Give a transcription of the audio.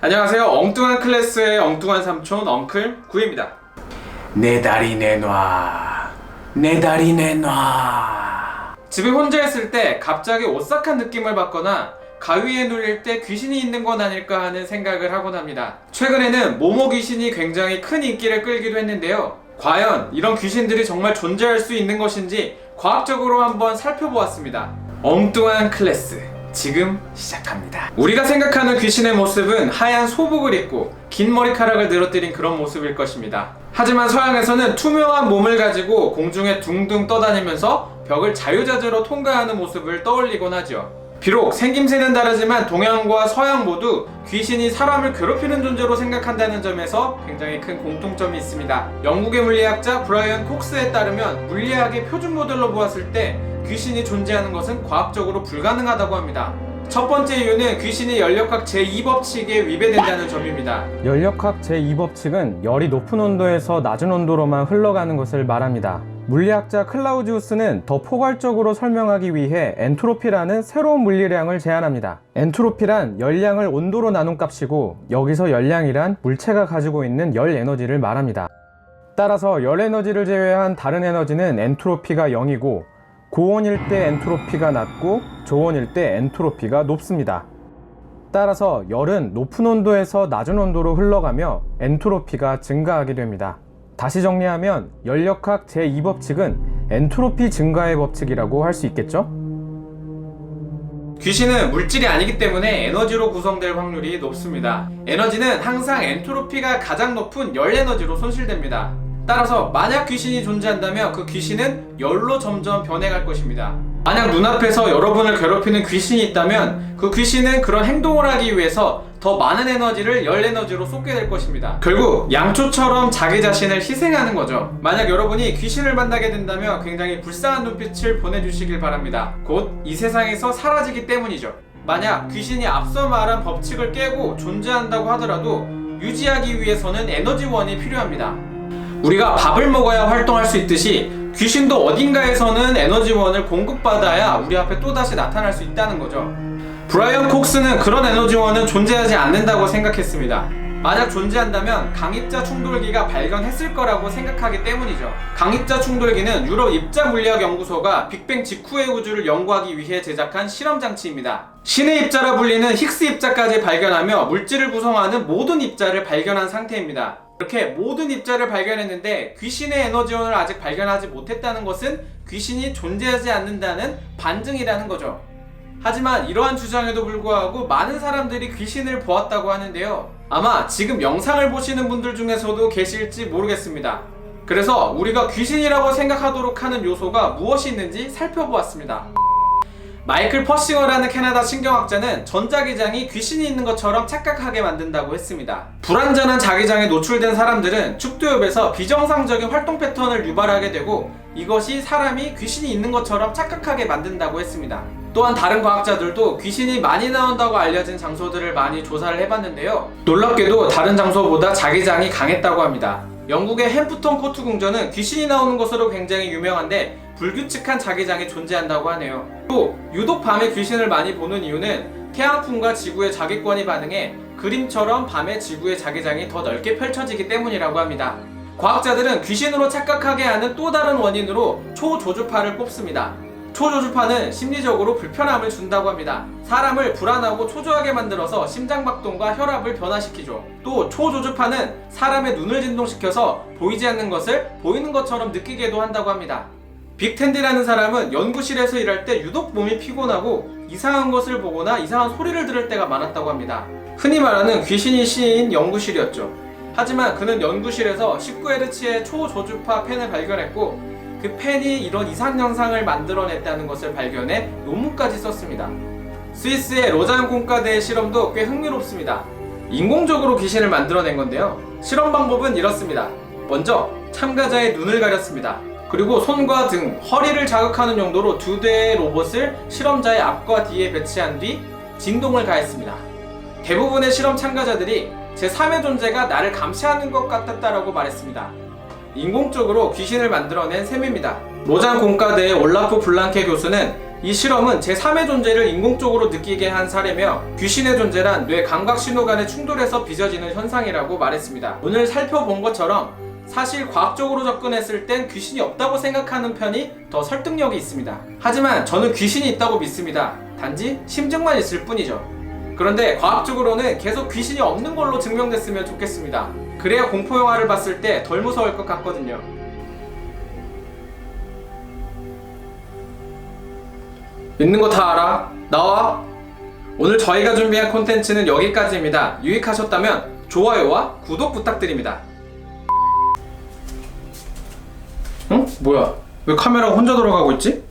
안녕하세요. 엉뚱한 클래스의 엉뚱한 삼촌 엉클 구입니다. 내 다리 내놔. 내 다리 내놔. 집에 혼자 있을 때 갑자기 오싹한 느낌을 받거나 가위에 눌릴 때 귀신이 있는 건 아닐까 하는 생각을 하곤 합니다. 최근에는 모모 귀신이 굉장히 큰 인기를 끌기도 했는데요. 과연 이런 귀신들이 정말 존재할 수 있는 것인지 과학적으로 한번 살펴보았습니다. 엉뚱한 클래스 지금 시작합니다. 우리가 생각하는 귀신의 모습은 하얀 소복을 입고 긴 머리카락을 늘어뜨린 그런 모습일 것입니다. 하지만 서양에서는 투명한 몸을 가지고 공중에 둥둥 떠다니면서 벽을 자유자재로 통과하는 모습을 떠올리곤 하죠. 비록 생김새는 다르지만 동양과 서양 모두 귀신이 사람을 괴롭히는 존재로 생각한다는 점에서 굉장히 큰 공통점이 있습니다. 영국의 물리학자 브라이언 콕스에 따르면 물리학의 표준 모델로 보았을 때 귀신이 존재하는 것은 과학적으로 불가능하다고 합니다. 첫 번째 이유는 귀신이 연력학 제2법칙에 위배된다는 점입니다. 연력학 제2법칙은 열이 높은 온도에서 낮은 온도로만 흘러가는 것을 말합니다. 물리학자 클라우지우스는 더 포괄적으로 설명하기 위해 엔트로피라는 새로운 물리량을 제안합니다. 엔트로피란 열량을 온도로 나눈 값이고, 여기서 열량이란 물체가 가지고 있는 열 에너지를 말합니다. 따라서 열 에너지를 제외한 다른 에너지는 엔트로피가 0이고, 고온일 때 엔트로피가 낮고 저온일 때 엔트로피가 높습니다. 따라서 열은 높은 온도에서 낮은 온도로 흘러가며 엔트로피가 증가하게 됩니다. 다시 정리하면 연력학 제2법칙은 엔트로피 증가의 법칙이라고 할 수 있겠죠? 귀신은 물질이 아니기 때문에 에너지로 구성될 확률이 높습니다. 에너지는 항상 엔트로피가 가장 높은 열 에너지로 손실됩니다. 따라서 만약 귀신이 존재한다면 그 귀신은 열로 점점 변해갈 것입니다. 만약 눈앞에서 여러분을 괴롭히는 귀신이 있다면 그 귀신은 그런 행동을 하기 위해서 더 많은 에너지를 열 에너지로 쏟게 될 것입니다. 결국 양초처럼 자기 자신을 희생하는 거죠. 만약 여러분이 귀신을 만나게 된다면 굉장히 불쌍한 눈빛을 보내주시길 바랍니다. 곧 이 세상에서 사라지기 때문이죠. 만약 귀신이 앞서 말한 법칙을 깨고 존재한다고 하더라도 유지하기 위해서는 에너지원이 필요합니다. 우리가 밥을 먹어야 활동할 수 있듯이 귀신도 어딘가에서는 에너지원을 공급받아야 우리 앞에 또다시 나타날 수 있다는 거죠. 브라이언 콕스는 그런 에너지원은 존재하지 않는다고 생각했습니다. 만약 존재한다면 강입자 충돌기가 발견했을 거라고 생각하기 때문이죠. 강입자 충돌기는 유럽 입자 물리학 연구소가 빅뱅 직후의 우주를 연구하기 위해 제작한 실험 장치입니다. 신의 입자라 불리는 힉스 입자까지 발견하며 물질을 구성하는 모든 입자를 발견한 상태입니다. 이렇게 모든 입자를 발견했는데 귀신의 에너지원을 아직 발견하지 못했다는 것은 귀신이 존재하지 않는다는 반증이라는 거죠. 하지만 이러한 주장에도 불구하고 많은 사람들이 귀신을 보았다고 하는데요. 아마 지금 영상을 보시는 분들 중에서도 계실지 모르겠습니다. 그래서 우리가 귀신이라고 생각하도록 하는 요소가 무엇이 있는지 살펴보았습니다. 마이클 퍼싱어라는 캐나다 신경학자는 전자기장이 귀신이 있는 것처럼 착각하게 만든다고 했습니다. 불완전한 자기장에 노출된 사람들은 축두엽에서 비정상적인 활동 패턴을 유발하게 되고 이것이 사람이 귀신이 있는 것처럼 착각하게 만든다고 했습니다. 또한 다른 과학자들도 귀신이 많이 나온다고 알려진 장소들을 많이 조사를 해봤는데요. 놀랍게도 다른 장소보다 자기장이 강했다고 합니다. 영국의 햄프턴 코트 궁전은 귀신이 나오는 것으로 굉장히 유명한데 불규칙한 자기장이 존재한다고 하네요. 또 유독 밤에 귀신을 많이 보는 이유는 태양풍과 지구의 자기권이 반응해 그림처럼 밤에 지구의 자기장이 더 넓게 펼쳐지기 때문이라고 합니다. 과학자들은 귀신으로 착각하게 하는 또 다른 원인으로 초조주파를 꼽습니다. 초조주파는 심리적으로 불편함을 준다고 합니다. 사람을 불안하고 초조하게 만들어서 심장박동과 혈압을 변화시키죠. 또 초조주파는 사람의 눈을 진동시켜서 보이지 않는 것을 보이는 것처럼 느끼게도 한다고 합니다. 빅텐디라는 사람은 연구실에서 일할 때 유독 몸이 피곤하고 이상한 것을 보거나 이상한 소리를 들을 때가 많았다고 합니다. 흔히 말하는 귀신이 씌인 연구실이었죠. 하지만 그는 연구실에서 19Hz의 초조주파 펜을 발견했고 그 펜이 이런 이상 현상을 만들어냈다는 것을 발견해 논문까지 썼습니다. 스위스의 로잔 공과대의 실험도 꽤 흥미롭습니다. 인공적으로 귀신을 만들어낸 건데요. 실험 방법은 이렇습니다. 먼저 참가자의 눈을 가렸습니다. 그리고 손과 등, 허리를 자극하는 용도로 2대의 로봇을 실험자의 앞과 뒤에 배치한 뒤 진동을 가했습니다. 대부분의 실험 참가자들이 제3의 존재가 나를 감시하는 것 같았다라고 말했습니다. 인공적으로 귀신을 만들어낸 셈입니다. 로잔 공과대의 올라프 블랑케 교수는 이 실험은 제3의 존재를 인공적으로 느끼게 한 사례며 귀신의 존재란 뇌 감각 신호 간의 충돌에서 빚어지는 현상이라고 말했습니다. 오늘 살펴본 것처럼 사실 과학적으로 접근했을 땐 귀신이 없다고 생각하는 편이 더 설득력이 있습니다. 하지만 저는 귀신이 있다고 믿습니다. 단지 심증만 있을 뿐이죠. 그런데 과학적으로는 계속 귀신이 없는 걸로 증명됐으면 좋겠습니다. 그래야 공포영화를 봤을 때 덜 무서울 것 같거든요. 있는 거 다 알아? 나와! 오늘 저희가 준비한 콘텐츠는 여기까지입니다. 유익하셨다면 좋아요와 구독 부탁드립니다. 응? 뭐야? 왜 카메라가 혼자 돌아가고 있지?